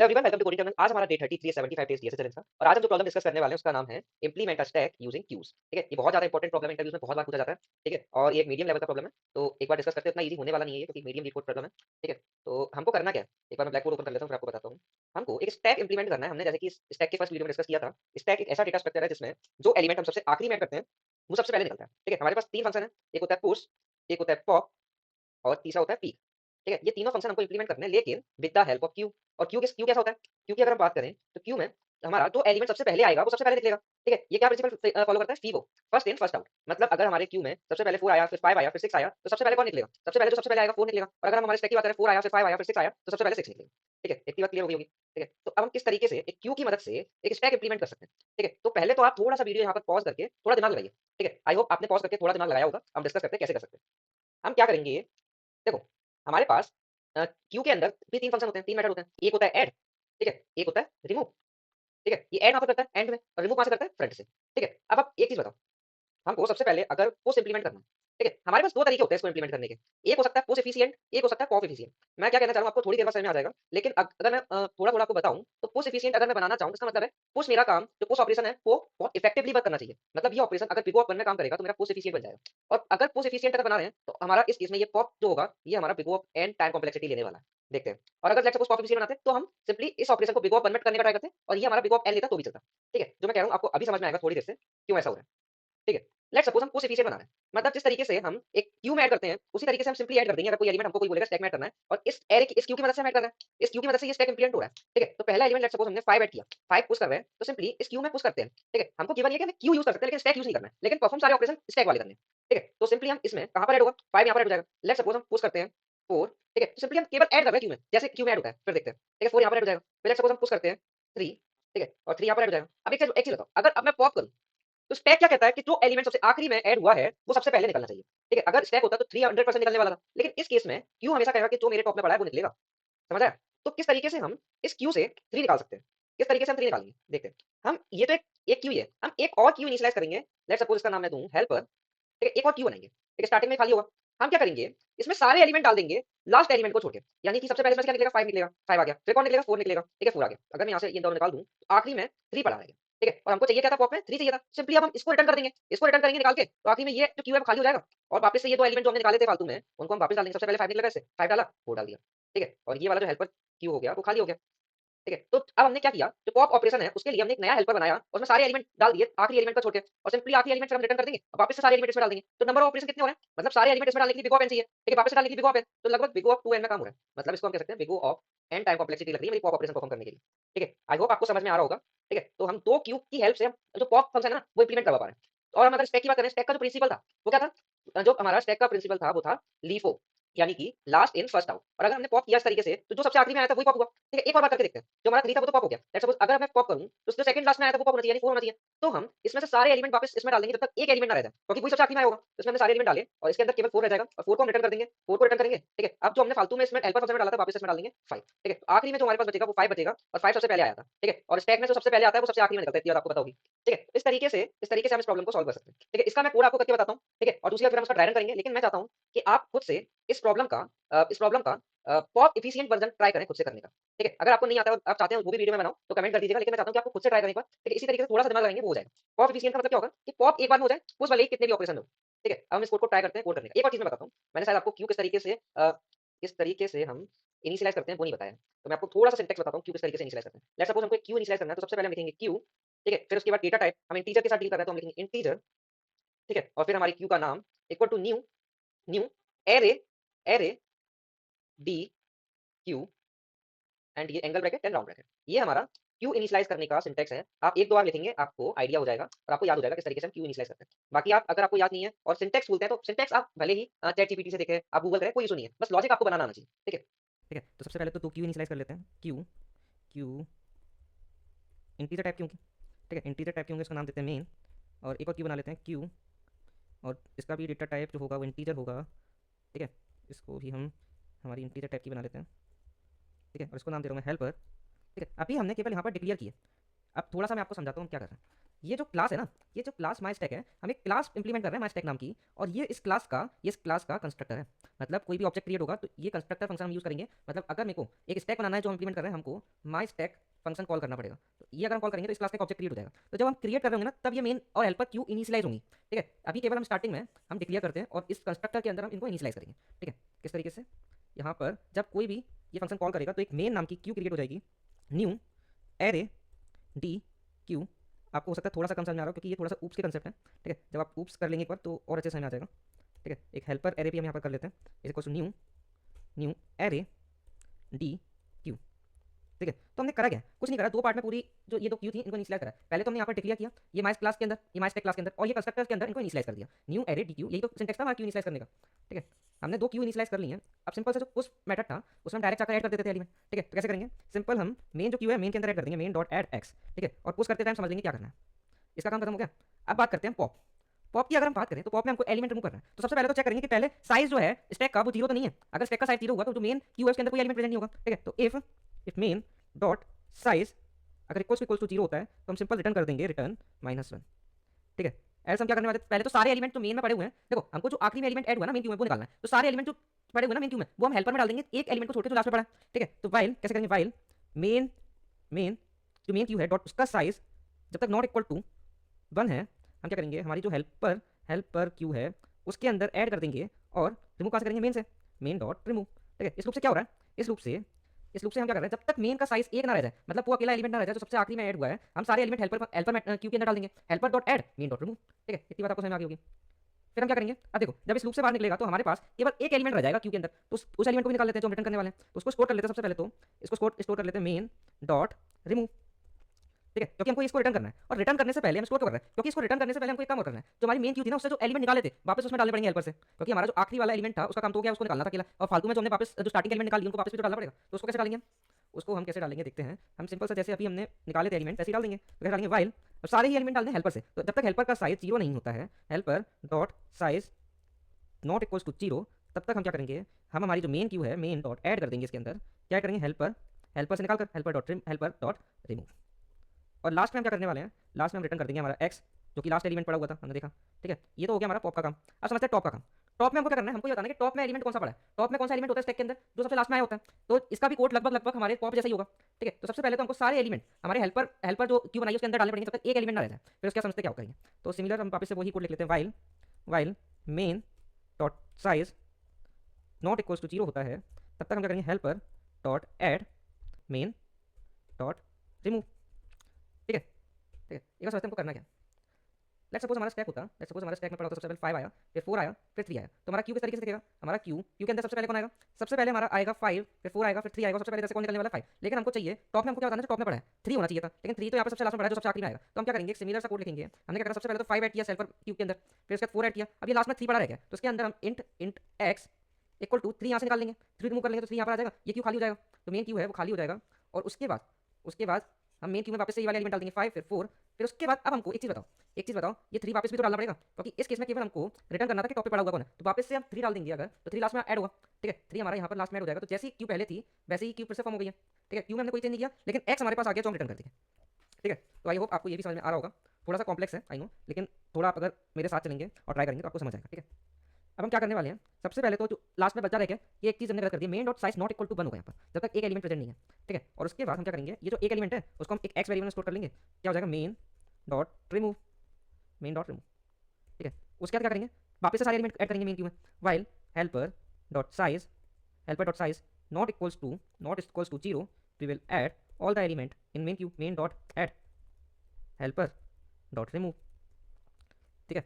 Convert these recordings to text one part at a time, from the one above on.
Hello everyone, welcome to coding terminal. आज हमारा day 33 75 days DSA challenge था और आज हम जो प्रॉब्लम डिस्कस करने वाले हैं उसका नाम है implement a stack using queues. ठीक है, ये बहुत ज्यादा इंपॉर्टेंट प्रॉब्लम है, इंटरव्यूज में बहुत बार पूछा जाता है। ठीक है, और ये एक मीडियम लेवल का प्रॉब्लम है, तो एक बार डिस्कस करते हैं। इतना इजी होने वाला नहीं है ये, क्योंकि मीडियम डिकोड प्रॉब्लम है। ठीक है, तो हमको करना क्या है, एक बार मैं ब्लैक बोर्ड ओपन कर लेता हूँ, फिर आपको बताता हूँ। हमको एक स्टैक इंप्लीमेंट करना है। हमने जैसे कि स्टैक के फर्स्ट वीडियो में डिस्कस किया था, स्टैक एक ऐसा डेटा स्ट्रक्चर है जिसमें जो एलिमेंट हम सबसे आखिरी में ऐड करते हैं वो सबसे पहले निकलता है। ठीक है, हमारे पास तीन फंक्शन है, एक होता है पुश, एक होता है पॉप और तीसरा होता है पीक। ठीक है, ये तीनों फंक्शन हमको इंप्लीमेंट करने हैं, लेकिन with the help of Q. और क्यू कैसा होता है, क्यू की अगर हम बात करें तो क्यू में हमारा जो एलिमेंट सबसे पहले आएगा वो सबसे पहले निकलेगा। ठीक है, ये क्या प्रिंसिपल फॉलो करता है, Fibo, first in first out. मतलब अगर हमारे क्यू में सबसे पहले 4 आया, फिर 5 आया, फिर 6 आया, तो सबसे पहले कौन निकलेगा? सबसे पहले जो सबसे पहले आएगा 4 निकलेगा। और अगर हम हमारे स्टैक की बात करें, 4 आया, फिर 5 आया, फिर 6 आया, तो सबसे पहले 6 निकलेगा। ठीक है, इतनी बात क्लियर हो गई होगी। ठीक है, तो अब हम किस तरीके से एक क्यू की मदद से एक स्टैक इंप्लीमेंट कर सकते हैं। ठीक है, तो पहले तो आप थोड़ा सा वीडियो यहाँ पर पॉज करके थोड़ा दिमाग लगाइए। ठीक है, आई होप आपने पॉज करके थोड़ा दिमाग लगाया होगा। हम डिस्कस करते हैं कैसे कर सकते हैं। हम क्या करेंगे, देखो, हमारे पास क्यू के अंदर भी तीन फंक्शन होते हैं, तीन मेथड होते हैं। एक होता है ऐड, ठीक है, एक होता है रिमूव। ठीक है, ये ऐड वहां पर करता है एंड में, और रिमूव कहां से करता है? फ्रंट से। ठीक है, अब आप एक चीज बताओ, हमको सबसे पहले अगर पुश इंप्लीमेंट करना है, ठीक है, हमारे पास दो तरीके होते हैं इसको इंप्लीमेंट करने के। एक हो सकता है पुश एफिशिएंट, एक हो सकता है पॉप एफिशिएंट। मैं क्या कहना चाह रहा हूं आपको थोड़ी देर बाद समझ में आ जाएगा, लेकिन अगर मैं थोड़ा थोड़ा आपको बताऊं, तो पुश एफिशिएंट अगर मैं बनाना चाहूं, इसका मतलब है पुश मेरा काम, जो पुश ऑपरेशन है वो बहुत इफेक्टिवली वर्क करना चाहिए। मतलब ये ऑपरेशन अगर बिग O में काम करेगा तो मेरा पुश एफिशिएंट बन जाएगा। और अगर पुश एफिशिएंट अगर बना रहे हैं तो हमारा इस केस में ये पॉप जो होगा, ये हमारा big O and time complexity लेने वाला है। देखते हैं। और अगर लेट्स सपोज पॉप एफिशिएंट बनाते हैं तो हम सिंपली इस ऑपरेशन को बिग O कन्वर्ट करने का ट्राई करते हैं, और ये हमारा बिग O एन लेता तो भी चलता। ठीक है, जो मैं कह रहा हूं आपको अभी समझ में आएगा थोड़ी देर से क्यों ऐसा हो रहा है। ठीक है, लेट्स सपोज हम पुश एफिशिएंट बना रहे हैं, मतलब जिस तरीके से हम एक क्यू में ऐड करते हैं उसी तरीके से हम सिंपली ऐड कर देंगे। अगर कोई एलिमेंट हमको कोई बोलेगा स्टैक में ऐड करना है, और इस एरे की इस क्यू की मदद से हम ऐड कर रहे हैं, इस क्यू की मदद से ये स्टैक इंप्लीमेंट हो रहा है। ठीक है, तो पहला एलिमेंट लेट्स सपोज हमने 5 ऐड किया, 5 पुश कर रहे हैं, तो सिंपली इस क्यू में पुश करते हैं। ठीक है, हमको केवल ये कि हमें क्यू यूज कर सकते हैं, लेकिन स्टैक यूज नहीं करना है, लेकिन परफॉर्म सारे ऑपरेशन स्टैक वाले करने हैं। ठीक है, तो सिंपली हम इसमें कहां पर ऐड होगा, 5 यहां पर ऐड हो जाएगा। लेट्स सपोज हम पुश करते हैं 4। ठीक है, तो सिंपली हम केवल ऐड कर रहे हैं क्यू में, जैसे क्यू में ऐड होता है, फिर देखते हैं। ठीक है, 4 यहां पर ऐड हो जाएगा। फिर लेट्स सपोज हम पुश करते हैं 3। ठीक है, और 3 यहां पर ऐड हो जाएगा। अब एक चीज बताओ, अगर अब मैं पॉप करूं तो स्टैक क्या कहता है कि जो एलिमेंट सबसे आखिरी में ऐड हुआ है वो सबसे पहले निकलना चाहिए। ठीक है, अगर स्टैक होता तो 300% निकलने वाला था, लेकिन इस केस में क्यू हमेशा कहेगा कि जो मेरे टॉप में पड़ा है वो निकलेगा। समझ आया? तो किस तरीके से हम इस क्यू से 3 निकाल सकते हैं, किस तरीके से हम 3 निकालेंगे देखते हैं। हम ये तो एक क्यू ही है, हम एक और क्यू इनिशियलाइज करेंगे। लेट्स सपोज इसका नाम मैं दूं हेल्पर। ठीक है, एक और क्यू बनाएंगे। ठीक है, स्टार्टिंग में खाली होगा। हम क्या करेंगे, इसमें सारे एलिमेंट डाल देंगे लास्ट एलिमेंट को छोड़ के। यानी कि सबसे पहले इसमें क्या निकलेगा, 5 निकलेगा, 5 आ गया, फिर कौन निकलेगा, 4 निकलेगा। ठीक है, 4 आ गया। अगर मैं यहाँ से ये दोनों निकाल दूं तो आखिरी में 3 पड़ा रहेगा। ठीक है, और हमको चाहिए क्या था पॉप में, 3 चाहिए था। सिंपली अब हम इसको रिटर्न कर देंगे, इसको रिटर्न करेंगे निकाल के, तो आखिरी में ये जो क्यू है वो खाली हो जाएगा। और वापस से ये दो एलिमेंट जो हमने निकाले थे फालतू में, उनको हम वापस डाल देंगे। सबसे पहले 5 निकलेगा, इससे 5 डाला, 4 डाल दिया। ठीक है, और ये वाला जो हेल्पर क्यू हो गया वो खाली हो गया। ठीक है, तो अब हमने क्या किया, जो पॉप ऑपरेशन है उसके लिए हमने एक नया हेल्पर बनाया और उसमें सारे एलिमेंट डाल दिए आखिरी एलिमेंट को छोड़ के, और सिंपली आखिरी एलिमेंट फिर हम रिटर्न कर देंगे और वापस से सारे एलिमेंट इसमें डाल देंगे। तो नंबर ऑफ ऑपरेशन कितने हो रहे हैं, मतलब सारे एलिमेंट इसमें डालने के लिए बिग ऑफ एन चाहिए। ठीक है, वापस से डालने के लिए बिग ऑफ एन, तो लगभग बिग ऑफ 2n में काम हो रहा है। मतलब इसको हम कह सकते हैं big of N time complexity लग रही है मेरी पॉप ऑपरेशन परफॉर्म करने के लिए। ठीक है, आई होप आपको समझ में आ रहा होगा। ठीक है, तो हम दो क्यू की हेल्प से हम जो पॉप फंक्शन है ना वो इंप्लीमेंट करवा पा रहे हैं। और हम अगर स्टैक की बात करें, स्टैक का जो प्रिंसिपल था वो क्या था, जो हमारा स्टैक का प्रिंसिपल था वो था लीफो, यानी कि लास्ट इन फर्स्ट आउट। और अगर हमने पॉप किया इस तरीके से तो जो सबसे आखिरी में आया था वही पॉप हुआ। ठीक है, एक और बात करके देखते हैं, जो हमारा 3 था वो तो पॉप हो गया। लेट्स सपोज अगर मैं पॉप करूं तो जो सेकंड लास्ट में आया था वो पॉप होना चाहिए, यानी 4 होना चाहिए। तो हम इसमें से सारे एलिमेंट वापस इसमें डाल देंगे जब तक एक एलिमेंट ना रह जाए, क्योंकि वही सबसे आखिरी में आया होगा। तो इसमें हमने सारे एलिमेंट डाले और इसके अंदर केवल 4 रह जाएगा, और 4 को हम रिटर्न कर देंगे, 4 को रिटर्न करेंगे। ठीक है, अब जो हमने फालतू में इसमें हेल्पर फंक्शन में डाला था वापस इसमें डाल देंगे 5। ठीक है, तो आखिरी में जो हमारे पास बचेगा वो 5 बचेगा, और 5 सबसे पहले आया था। ठीक है, और स्टैक में जो सबसे पहले आता है वो सबसे आखिरी में निकलता है, ये बात आपको पता होगी। ठीक है, तो इस तरीके से हम इस प्रॉब्लम को सॉल्व कर सकते हैं। ठीक है, इसका मैं कोड आपको करके बताता हूँ। ठीक है, और दूसरी बार फिर हम इसका ड्राई रन करेंगे, लेकिन मैं चाहता हूँ कि आप खुद से इस प्रॉब्लम का पॉप एफिशिएंट वर्जन ट्राई करें खुद से करने का। ठीक है, अगर आपको नहीं आता है और आप चाहते हैं वो भी वीडियो में बनाऊं तो कमेंट कर दीजिएगा, लेकिन मैं चाहता हूं कि आपको खुद से ट्राई करने का। ठीक है, इसी तरीके से थोड़ा सा दिमाग लगाएंगे वो हो जाएगा। पॉप एफिशिएंट का मतलब क्या होगा कि पॉप एक बार में हो जाए, उस वाले कितने भी ऑपरेशन हो। ठीक है, अब हम इस कोड को ट्राई करते हैं कोड करने का। एक और चीज मैं बताता हूं, मैंने शायद आपको क्यू किस तरीके से हम इनिशियलाइज करते हैं वो नहीं बताया, तो मैं आपको थोड़ा सा सिंटेक्स बताता हूं क्यू किस तरीके से इनिशियलाइज करते हैं। लेट्स सपोज हमको क्यू इनिशियलाइज करना है, तो सबसे पहले हम लिखेंगे क्यू। ठीक है, फिर उसके बाद डेटा टाइप हम इंटीजर के साथ डील कर रहे हैं तो हम लिखेंगे इंटीजर। ठीक है, और फिर हमारी क्यू का नाम equal to new new array array D queue and ये angle bracket and round bracket. ये हमारा क्यू इनिशियलाइज करने का सिंटेक्स है। आप एक दो बार लिखेंगे आपको आइडिया हो जाएगा और आपको याद हो जाएगा किस तरीके से हम क्यू इनिशियलाइज करते हैं। बाकी आप अगर आपको याद नहीं है और सिंटेक्स भूलते हैं तो सिंटेक्स आप भले ही चैट जीपीटी से देखें, आप गूगल करें, कोई इशू नहीं है, बस लॉजिक आपको बनाना आना चाहिए। ठीक है। ठीक है, तो सबसे पहले तो क्यू इनिशियलाइज कर लेते हैं। Q Q integer type Q की। ठीक है, इंटीजर टाइप क्यू इसका नाम देते हैं मेन, और एक और क्यू बना लेते हैं क्यू, और इसका भी डेटा टाइप जो होगा वो इंटीजर होगा। ठीक है, इसको भी हम हमारी इंटीजर टाइप की बना लेते हैं। ठीक है, और इसको नाम दे रहा हूँ मैं हेल्पर। ठीक है, अभी हमने केवल यहाँ पर डिक्लेयर किए। अब थोड़ा सा मैं आपको समझाता हूँ हम क्या कर रहे हैं। ये जो क्लास है ना, ये जो क्लास माई स्टैक है, हम एक क्लास इंप्लीमेंट कर रहे हैं माई स्टैक नाम की, और ये इस क्लास का कंस्ट्रक्टर है। मतलब कोई भी ऑब्जेक्ट क्रिएट होगा तो ये कंस्ट्रक्टर फंक्शन हम यूज़ करेंगे। मतलब अगर मेरे को एक स्टैक बनाना है जो हम इंप्लीमेंट कर रहे हैं, हमको माई स्टैक फंक्शन कॉल करना पड़ेगा। तो ये अगर हम कॉल करेंगे तो इस क्लास का ऑब्जेक्ट क्रिएट हो जाएगा। तो जब हम क्रिएट कर रहे होंगे ना, तब ये मेन और हेल्पर क्यू इनिशियलाइज होंगी। ठीक है, अभी केवल हम स्टार्टिंग में हम डिक्लेयर करते हैं और इस कंस्ट्रक्टर के अंदर हम इनको इनिशियलाइज करेंगे। ठीक है, किस तरीके से, यहाँ पर जब कोई भी ये फंक्शन कॉल करेगा तो एक मेन नाम की क्यू क्रिएट हो जाएगी, न्यू एरे डी क्यू। आपको हो सकता है थोड़ा सा कम समझ में आ रहा हो क्योंकि ये थोड़ा सा ऊप्स के कंसेप्ट है। ठीक है, जब आप ऊप्स कर लेंगे एक बार तो और अच्छे समझ में आ जाएगा। ठीक है, एक हेल्पर एरे भी हम यहाँ पर कर लेते हैं, is equal to new array D Q. ठीक है, तो हमने करा क्या, कुछ नहीं करा, दो पार्ट में पूरी जो ये दो क्यू थी इनको इनिशियलाइज करा। पहले तो हमने यहाँ पर डिक्लेयर किया ये माइस क्लास के अंदर, ये माइस क्लास के अंदर, और ये कंस्ट्रक्टर के अंदर इनको इनिशियलाइज कर दिया, न्यू एरे डी क्यू। यही तो सिंटेक्स था हमारा क्यू इनिशियलाइज करने का। ठीक है, हमने दो क्यू इनिशियलाइज कर ली हैं। अब सिंपल से जो पुश मेथड था उसमें हम डायरेक्ट आकर ऐड कर देते थे एलिमेंट। ठीक है, तो कैसे करेंगे, सिंपल हम मेन जो क्यू है मेन के अंदर ऐड कर देंगे, मेन डॉट ऐड एक्स। ठीक है, और पुश करते टाइम समझ लेंगे क्या करना है, इसका काम खत्म हो गया। अब बात करते हैं पॉप। पॉप की अगर हम बात करें तो पॉप में हमको एलिमेंट रिमूव करना है। तो सबसे पहले तो चेक करेंगे कि पहले साइज जो है स्टैक का वो जीरो तो नहीं है। अगर स्टैक का साइज जीरो होगा तो जो मेन क्यू है उसके अंदर कोई एलिमेंट प्रेजेंट नहीं होगा। ठीक है, तो इफ मेन डॉट साइज अगर इक्वल्स टू जीरो होता है तो हम सिंपल रिटर्न कर देंगे रिटर्न -1। ठीक है, ऐसा हम क्या करने वाले हैं, पहले तो सारे एलिमेंट जो मेन में पड़े हुए हैं, देखो हमको जो आखिरी में एलिमेंट ऐड हुआ ना मेन क्यू में वो निकालना है। तो सारे एलिमेंट जो पड़े हुए ना मेन क्यू में वो हम हेल्पर में डाल देंगे, एक एलिमेंट को छोड़ के जो लास्ट में पड़ा है। ठीक है, तो वाइल कैसे करेंगे, वाइल मेन जो मेन क्यू है डॉट उसका साइज जब तक नॉट इक्वल टू 1 है, हम क्या करेंगे, हमारी जो हेल्पर क्यू है उसके अंदर ऐड कर देंगे और रिमूव कहाँ से करेंगे, मेन से, मेन डॉट रिमूव। ठीक है, इस लूप से क्या हो रहा है, इस लूप से हम क्या कर रहे हैं, जब तक मेन का साइज एक ना रह जाए, मतलब वो अकेला एलिमेंट ना रह जाए जो सबसे आखिरी में ऐड हुआ है, हम सारे एलिमेंट हेल्पर क्यू के अंदर डाल देंगे, helper dot add main dot remove. ठीक है, इतनी बात आपको समझ में आ गई होगी। फिर हम क्या करेंगे, अब देखो जब इस लूप से बाहर निकलेगा तो हमारे पास केवल एक एलिमेंट रह जाएगा क्यू के अंदर, तो उस एलिमेंट को भी निकाल लेते हैं जो हम रिटर्न करने वाले हैं। तो उसको स्टोर कर लेते हैं, सबसे पहले तो इसको स्टोर कर लेते हैं मेन डॉट रिमूव। ठीक है, क्योंकि हमको इसको रिटर्न करना है, और रिटर्न करने से पहले हम स्टोर कर रहे हैं, क्योंकि इसको रिटर्न करने से पहले हमको एक काम और करना है, जो हमारी मेन क्यू थी ना उससे जो एलिमेंट निकाले थे वापस उसमें डालने पड़ेंगे हेल्पर से, क्योंकि हमारा जो आखिरी वाला एलिमेंट था उसका काम तो हो गया, उसको निकालना था अकेला, और फालतू में जो हमने वापस जो स्टार्टिंग एलिमेंट निकाल दिए उनको वापस भी तो डालना पड़ेगा। तो उसको कैसे डालेंगे, उसको हम कैसे डालेंगे देखते हैं। हम सिंपल से जैसे अभी हमने निकाले थे एलिमेंट वैसे ही डाल देंगे। तो कैसे डालेंगे, वाइल और सारे ही एलिमेंट डाल दें हेल्पर से। तो जब तक हेल्पर का साइज जीरो नहीं होता है, helper dot size not equals to zero, तब तक हम क्या करेंगे, हम हमारी जो मेन क्यू है मेन डॉट ऐड कर देंगे इसके अंदर, क्या करेंगे, हेल्पर से निकाल कर हेल्पर डॉट रिमूव। और लास्ट में हम क्या करने वाले हैं, लास्ट में हम रिटर्न कर देंगे हमारा एक्स जो कि लास्ट एलिमेंट पड़ा हुआ था, हमने देखा। ठीक है, ये तो हो गया हमारा पॉप का काम। अब समझते हैं टॉप का काम। टॉप में हमको क्या करना है, हमको ये बताना है कि टॉप में एलिमेंट कौन सा पड़ा है, टॉप में कौन सा एलिमेंट होता है स्टैक के अंदर जो सबसे लास्ट में आया होता है। तो इसका भी कोड लगभग हमारे पॉप जैसा ही होगा। ठीक है, तो सबसे पहले तो हमको सारे एलिमेंट हमारे हेल्पर जो क्यू बनाई उसके अंदर डालने पड़ेंगे, जब तक एक एलिमेंट ना रह जाए। फिर उसके समझते क्या करेंगे, तो सिमिलर हम वापस से वही कोड लिख लेते हैं, while main dot size not equals to zero होता है, तब तक हम क्या करेंगे, helper dot add main dot remove. ठीक है, ठीक है, एक बार समझते हैं हमको करना क्या। लेट्स सपोज हमारा स्टैक में पड़ा होता है, सबसे पहले 5 आया, फिर 4 आया, फिर 3 आया। तो हमारा क्यू किस तरीके से दिखेगा, हमारा क्यू के अंदर सबसे पहले कौन आएगा, सबसे पहले हमारा आएगा 5, फिर 4 आएगा, फिर 3 आएगा। सबसे पहले जैसे कौन निकलने वाला है 5, लेकिन हमको चाहिए टॉप में, हमको क्या बताना है, टॉप में पड़ा है 3 होना चाहिए था, लेकिन 3 तो यहाँ पर सबसे लास्ट में पड़ा है जो सबसे आखिरी में आएगा। तो हम क्या करेंगे, एक सिमिलर सा कोड लिखेंगे। हमने क्या करना, सबसे पहले तो 5 ऐड किया सेल्फर क्यू के अंदर, फिर उसके बाद 4 ऐड किया, अब ये लास्ट में 3 पड़ा रह गया, तो इसके अंदर हम इंट एक्स इक्वल टू 3 यहाँ से निकाल लेंगे, 3 रिमूव कर लेंगे तो 3 यहाँ पर आ जाएगा, ये क्यू खाली हो जाएगा। तो मेन क्यू है वो खाली हो जाएगा, और उसके बाद हम मेन क्यू में वापस से ये वाले एलिमेंट डाल देंगे 5, फिर 4, फिर उसके बाद अब हमको एक चीज़ बताओ, ये 3 वापस भी तो डालना पड़ेगा, क्योंकि इस केस में केवल हमको रिटर्न करना था कि टॉप पे पड़ा हुआ कौन है। तो वापस से हम 3 डाल देंगे अगर, तो 3 लास्ट में ऐड होगा। ठीक है, 3 हमारा यहाँ पर लास्ट में ऐड हो जाएगा। तो जैसी क्यू पहले थी वैसे ही क्यू फिर से फॉर्म हो गई है। ठीक है, क्यू में हमने कोई चेंज नहीं किया, लेकिन एक्स हमारे पास आ गया जो हम रिटर्न कर देंगे। ठीक है, तो आई होप आपको ये भी समझ में आ रहा होगा। थोड़ा सा कॉम्प्लेक्स है आई नो, लेकिन थोड़ा आप अगर मेरे साथ चलेंगे और ट्राई करेंगे तो आपको समझ आएगा। ठीक है, अब हम क्या करने वाले हैं, सबसे पहले तो जो लास्ट में बचा रह गया, ये एक चीज़ हमने गलत कर दी, main dot size not equal to 1 होगा यहाँ पर, जब तक एक एलिमेंट प्रेजेंट नहीं है। ठीक है, और उसके बाद हम क्या करेंगे, ये जो एक एलिमेंट है उसको हम एक एक्स वेरिएबल में स्टोर कर लेंगे, क्या हो जाएगा, मेन डॉट रिमूव। ठीक है, उसके बाद क्या करेंगे, वापस से सारे एलिमेंट ऐड करेंगे मेन क्यू में, while helper dot size not equals to zero, we will add all the element in main queue, main dot add helper dot remove. ठीक है,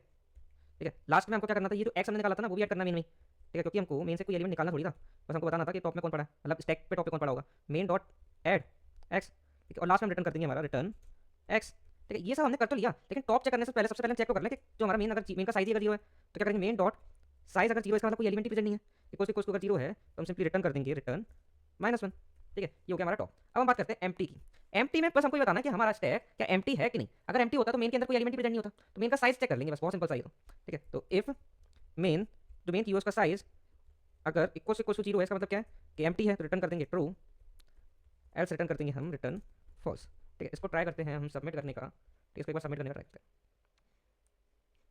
ठीक है, लास्ट में हमको क्या करना था, ये जो एक्स हमने निकाला था ना वो भी ऐड करना मेन में। ठीक है, क्योंकि हमको मेन से कोई एलिमेंट निकालना थोड़ी था, बस हमको बताना था कि टॉप में कौन पड़ा है, मतलब स्टैक पे टॉप पे कौन पड़ा होगा, मेन डॉट ऐड एक्स। ठीक है, और लास्ट में हम रिटर्न कर देंगे हमारा रिटर्न एक्स। ठीक है, ये सब हमने कर तो लिया, लेकिन टॉप चेक करने से पहले सबसे पहले चेक तो कर लें कि जो हमारा मेन अगर मेन का साइज अगर जीरो है तो क्या करेंगे, मेन डॉट साइज अगर जीरो, इसका मतलब कोई एलिमेंट ही प्रेजेंट नहीं है, इक्वल्स टू अगर जीरो है तो हम सिंपली रिटर्न कर देंगे रिटर्न -1। ठीक है, ये हो गया हमारा टॉप। अब हम बात करते हैं एम्प्टी की। एम्प्टी में बस हमको ये बताना है कि हमारा स्टैक क्या एम्प्टी है कि नहीं। अगर एम्प्टी होता तो मेन के अंदर कोई एलिमेंट ही प्रेजेंट नहीं होता, तो मेन का साइज चेक कर लेंगे, बस बहुत सिंपल सा ही तो। ठीक है, तो इफ मेन जो मेन की उसका साइज अगर इक्वल्स टू जीरो है, इसका मतलब क्या है कि एम्प्टी है, तो रिटर्न कर देंगे ट्रू, एल्स रिटर्न कर देंगे हम रिटर्न फॉल्स। ठीक है, इसको ट्राई करते हैं हम सबमिट करने का। ठीक है, इसको एक बार सबमिट करने का ट्राई करते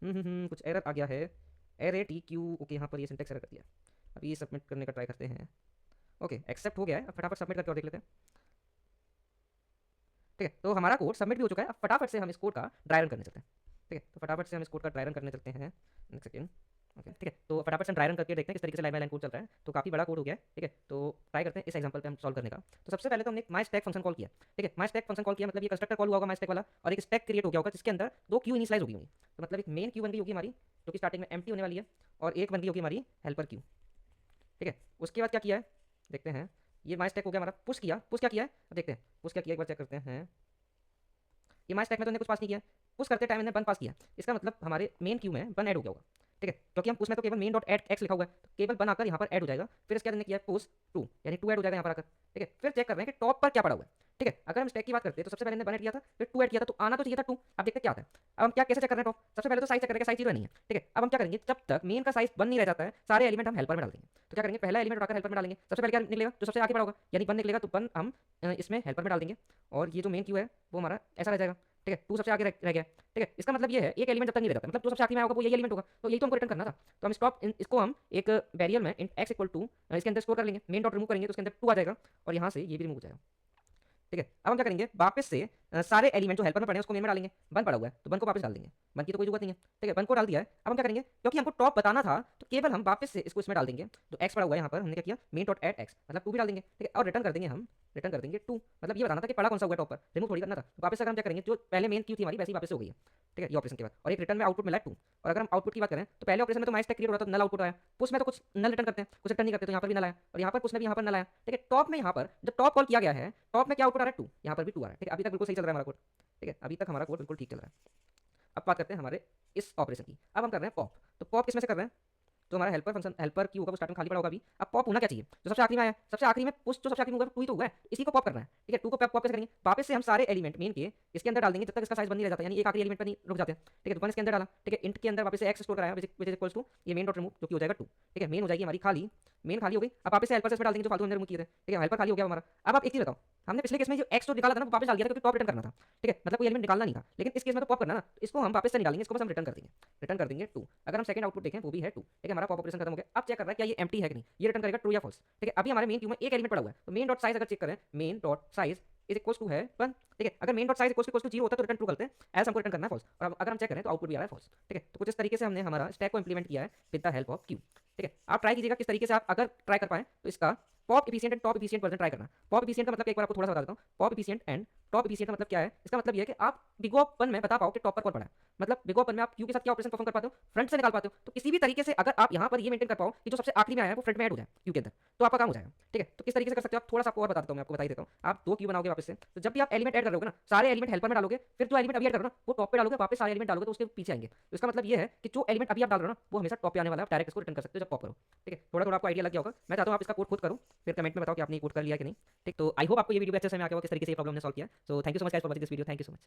हैं। कुछ एरर आ गया है, एरे टी क्यू। ओके, यहाँ पर ये सिंटेक्स एरर कर दिया। अभी ये सबमिट करने का ट्राई करते हैं। ओके, एक्सेप्ट हो गया है। अब फटाफट सबमिट करके और देख लेते हैं। ठीक है, तो हमारा कोड सबमिट भी हो चुका है। अब फटाफट से हम इस कोड का ड्राई रन करने चलते हैं। ठीक है, तो फटाफट से हम इस कोड का ड्राई रन करने चलते हैं। एक सेकेंड। ओके, ठीक है, तो फटाफट से हम ड्राई रन करके देखते हैं किस तरीके से लाइन बाय लाइन कोड चल रहा है। तो काफी बड़ा कोड हो गया है। ठीक है, तो ट्राई करते हैं इस एग्जांपल पे हम सॉल्व करने का। तो सबसे पहले तो हमने माई स्टैक फंक्शन कॉल किया। ठीक है, माई स्टैक फंक्शन कॉल किया, मतलब ये कंस्ट्रक्टर कॉल हुआ होगा माई स्टैक वाला, और एक स्टैक क्रिएट हो गया होगा जिसके अंदर दो क्यू इनिशियलाइज होगी होंगी। तो मतलब एक मेन क्यू बन गई होगी हमारी, जो कि स्टार्टिंग में एम्प्टी होने वाली है, और एक बन गई होगी हमारी हेल्पर क्यू। ठीक है, उसके बाद क्या किया है देखते हैं। ये माई स्टैक हो गया हमारा, पुश किया। पुश क्या किया है अब देखते हैं। पुश क्या किया एक बार चेक करते हैं। ये माई स्टैक में तो हमने कुछ पास नहीं किया, पुश करते टाइम मैंने वन पास किया। इसका मतलब हमारे मेन क्यू में वन ऐड हो गया होगा। ठीक है, क्योंकि हम पुश में तो केवल मेन डॉट एड एक्स लिखा हुआ है, तो केवल वन आकर यहाँ पर ऐड हो जाएगा। फिर इसके बाद हमने किया पुश टू, यानी टू ऐड हो जाएगा यहाँ पर आकर। ठीक है, फिर चेक कर रहे हैं कि टॉप पर क्या पड़ा हुआ है। ठीक है, अगर हम स्टैक की बात करते हैं तो सबसे पहले हमने वन ऐड किया था, फिर टू ऐड किया था, तो आना तो चाहिए था टू। अब देखते क्या आता है। अब हम क्या कैसे चेक कर रहे हैं टॉप। सबसे पहले तो साइज चेक करेंगे, साइज जीरो नहीं है। ठीक है, अब हम क्या करेंगे, जब तक मेन का साइज वन नहीं रह जाता है सारे एलिमेंट हम हेल्पर में डाल देंगे। तो क्या करेंगे, पहला एलिमेंट उठाकर हेल्पर में डालेंगे। सबसे पहले क्या निकलेगा, जो सबसे आगे पड़ा होगा, यानी वन निकलेगा, तो वन हम इसमें हेल्पर में डाल देंगे। और ये जो मेन क्यू है वो हमारा ऐसा रह जाएगा। ठीक है, टू सबसे आगे रह गया। ठीक है, इसका मतलब ये है एक एलिमेंट जब तक नहीं रहता, मतलब टू सबसे आखिरी में होगा वो यही एलिमेंट होगा, तो यही तो हमको रिटर्न करना था। तो हम स्टॉप इसको हम एक वेरिएबल में इंट एक्स इक्वल टू इसके अंदर स्टोर कर लेंगे। मेन डॉट रिमूव करेंगे तो उसके अंदर टू आ जाएगा, और यहाँ से ये भी रिमूव हो जाएगा। ठीक है, अब हम क्या करेंगे, वापस से सारे एलिमेंट जो हेल्पर में पड़े हैं उसको मेन में डालेंगे। वन पड़ा हुआ है तो वन को वापस डाल देंगे, वन की तो कोई जरूरत नहीं है। ठीक है, वन को डाल दिया है। अब हम क्या करेंगे, क्योंकि हमको टॉप बताना था तो केवल हम वापस से इसको इसमें डाल देंगे। तो एक्स पड़ा हुआ है यहाँ पर, हमने क्या किया, मेन डॉट एड एक्स, मतलब टू भी डाल देंगे। ठीक है, और रिटर्न कर देंगे हम, रिटर्न कर देंगे टू। मतलब ये बताना था कि पड़ा कौन सा हुआ टॉप पर, रिमूव थोड़ी करना था। तो वापस अगर हम क्या करेंगे, जो पहले मेन क्यू थी हमारी वैसी वापस से हो गई है। ठीक है, ये ऑपरेशन के बाद, और एक रिटर्न में आउटपुट मिला है टू। और अगर हम आउटपुट की बात करें तो पहले ऑपरेशन में तो माई स्टैक क्रिएट हो रहा था, नल आउटपुट आया। पुश में तो कुछ नल रिटर्न करते हैं, कुछ रिटर्न नहीं करते, तो यहाँ पर भी नल आया, और यहाँ पर पुश में भी यहाँ पर नल आया। ठीक है, टॉप में यहाँ पर जब टॉप कॉल किया गया है, टॉप में क्या आउटपुट आ रहा है, टू, यहाँ पर भी टू आ रहा है। ठीक है, अभी तक बिल्कुल सही चल रहा है हमारा कोड। ठीक है, अभी तक हमारा कोड बिल्कुल ठीक चल रहा है। अब बात करते हैं हमारे इस ऑपरेशन की। अब हम कर रहे हैं पॉप। तो पॉप किसमें से कर रहे हैं, तो हमारा हेल्पर फंक्शन हेल्पर की होगा वो स्टार्ट में खाली पड़ा होगा अभी। अब पॉप होना क्या चाहिए, जो सबसे आखिरी में आया, सबसे आखिरी में पुश जो सबसे आखिरी में होगा टू ही तो हुआ है, इसी को पॉप करना है। ठीक है, टू को पॉप कैसे करेंगे, वापस से हम सारे एलिमेंट मेन के इसके अंदर डाल देंगे जब तक इसका साइज बन नहीं रह जाता, यानी एक आखिरी एलिमेंट पर नहीं रुक जाते हैं। ठीक है, तो वन इसके अंदर डाला। ठीक है, इंट के अंदर वापस से एक्स स्टोर कराया विच इज इक्वल्स टू ये मेन डॉट रिमूव, जो कि हो जाएगा टू। ठीक है, मेन हो जाएगी हमारी खाली, मेन खाली हो गई। अब वापस से हेल्पर से इसमें डाल देंगे जो फालतू हमने रिमूव किए थे। ठीक है, हेल्पर खाली हो गया हमारा। अब आप एक चीज बताओ, हमने पिछले केस में जो एक्स तो निकाला था ना वो वापस डाल दिया था क्योंकि टॉप रिटर्न करना था। ठीक है, मतलब कोई एलिमेंट निकालना नहीं था, लेकिन इस केस में तो पॉप करना ना, तो इसको हम वापस से निकालेंगे, इसको बस हम रिटर्न कर देंगे। रिटर्न कर देंगे टू। अगर हम सेकंड आउटपुट देखें वो भी है टू। ठीक है, हमारा पॉप ऑपरेशन खत्म हो गया। अब चेक कर रहा है क्या ये एम्प्टी है कि नहीं, ये रिटर्न करेगा ट्रू या फॉल्स। ठीक है, अभी हमारे मेन क्यू में एक एलिमेंट पड़ा हुआ है, तो मेन डॉट साइज अगर चेक करें, main dot size is equals to है वन। ठीक है, अगर main dot size equals to zero होता है तो रिटर्न ट्रू करते हैं, एल्स हमको रिटर्न करना है फॉल्स। और अगर हम चेक करें तो आउटपुट भी आ रहा है फॉल्स। ठीक है, तो कुछ इस तरीके से हमने हमारा स्टैक को इंप्लीमेंट किया है with the help of Q. ठीक है, आप ट्राई कीजिएगा किस तरीके से आप अगर ट्राई कर पाए तो इसका pop efficient and top efficient version try करना। पॉप एफिशिएंट का मतलब एक बार आपको थोड़ा सा बता देता हूँ। Pop efficient and top efficient का मतलब क्या है, इसका मतलब ये है कि आप बिग ओ वन में बता पाओ कि टॉप पर कौन पड़ा है। मतलब बिग ओ वन में आप क्यू के साथ क्या ऑपरेशन परफॉर्म कर पाते हो, फ्रंट से निकाल पाते हो। तो किसी भी तरीके से अगर आप यहाँ पर ये मेंटेन कर पाओ कि जो सबसे आखिरी में आया है वो फ्रंट में ऐड हो जाए क्यू के अंदर, तो आपका काम हो जाएगा। ठीक है, तो किस तरीके से कर सकते हो आप, थोड़ा सा आपको और बता देता हूँ, मैं आपको बता ही देता हूँ। आप दो क्यू बनाओगे वापस से, तो जब भी आप एलिमेंट ऐड कर रहे हो ना, सारे एलिमेंट हेल्पर में डालोगे, फिर जो एलिमेंट अभी ऐड कर रहे हो ना वो टॉप पे डालोगे, वापस सारे एलिमेंट डालोगे तो उसके पीछे आएंगे। तो इसका मतलब ये है कि जो एलिमेंट अभी आप डाल रहे हो ना वो हमेशा टॉप पे आने वाला है, आप डायरेक्ट इसको रिटर्न कर सकते हो जब पॉप करो। ठीक है, थोड़ा थोड़ा आपको आइडिया लग गया होगा। मैं चाहता हूँ आप इसका कोड खुद करो, फिर कमेंट में बताओ कि आपने कोड कर लिया कि नहीं। ठीक, तो आई होप आपको ये वीडियो अच्छे से में आ गया होगा किस तरीके से ये प्रॉब्लम ने सॉल्व किया। So thank you so much guys for watching this video, thank you so much.